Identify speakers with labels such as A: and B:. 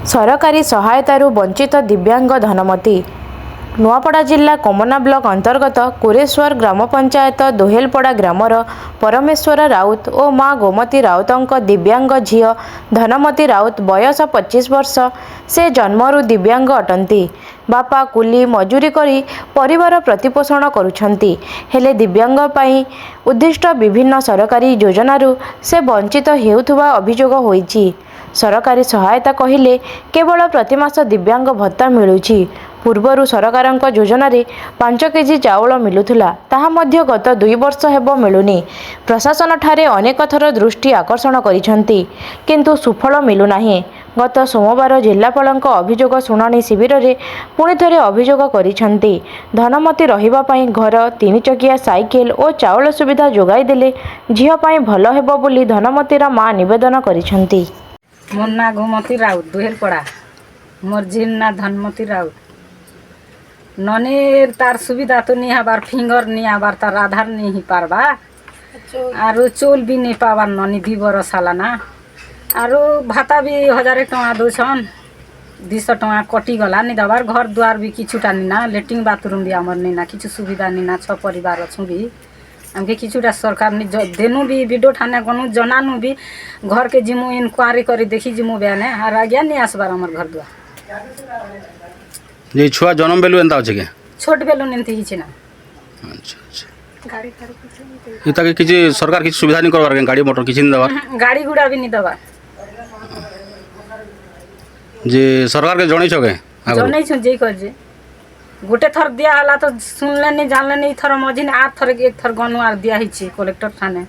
A: सरकारी सहायतारू वंचित दिव्यांग धनमती। नुआपड़ा जिला कमना ब्लॉक अंतर्गत कुरेश्वर ग्राम पंचायत दोहेलपड़ा ग्रामर परमेश्वर राउत और माँ गोमती राउतंक दिव्यांग झील धनमती राउत बयस 25 वर्ष। से जन्मरू दिव्यांग अटंती। बापा कुली मजूरी करी परिवार प्रतिपोषण करुछंती। हेले दिव्यांग पाई उद्दिष्ट विभिन्न सरकारी योजनारू से वंचित हेउथुवा अभियोग होईची। सरकारी सहायता कहिले केवल प्रतिमास दिव्यांग भत्ता मिलुची। पूर्वर सरकार योजन 5 केजी चाउल मिलुला ताहा मध्य गत 2 वर्ष हेब मिलुनी। प्रशासन ठारे अनेक थर दृष्टि आकर्षण करिसेंती किंतु सुफल मिलुनाही। गत सोमवार जिलापालଙ୍କ अभियोग शुणाणी शिविर रे पुणी थरे अभियोग करिसेंती। धनमती रहिबा पई घर 3 चकिया साइकेल और चाउल सुविधा जोगाई देले झियो पई भल हेबो बोली धनमतीर मां निवेदन करिसेंती।
B: मोर ना गोमती राउत दोहेलपड़ा मोर झील ना धनमती राउत ननी तार सुविधा तो नहीं हबार फिंगर नहीं हबार तार आधार नहीं ही पारबा आरो चोल भी नहीं पावार ननी 2 बरस सालाना आरो भाता भी 1000 टका दोछन 200 टका कटी गला नहीं दबार घर द्वार भी किछुटा नहीं ना लेट्रिन बाथरूम भी आमर नहीं ना किछु सुविधा नहीं ना 6 परिवार अछु भी हमके किछुटा सरकार नहीं देनु भी वीडियो ठाने गनु जनानु भी घर के जिमु इंक्वायरी करी देखी जिमु बयाने आर आज्ञा नहीं आसबार हमर घर द्वार
C: ये छुआ जन्म बेलू एंता होचे के
B: छोट बेलू निंती हिची ना।
C: अच्छा अच्छा गाड़ी ताके किछि सरकार किछि सुविधा नहीं करबार के गाड़ी मोटर किछि नहीं दबार
B: गाड़ी घोड़ा भी नहीं दबार
C: जे सरकार के जणै छके
B: जणै छ जे कर जे गोटे थर दिया हला तो सुनले नहीं जानले नहीं थर मझिन 8 थर एक थर गनु आर दिया हिची कलेक्टर थाने।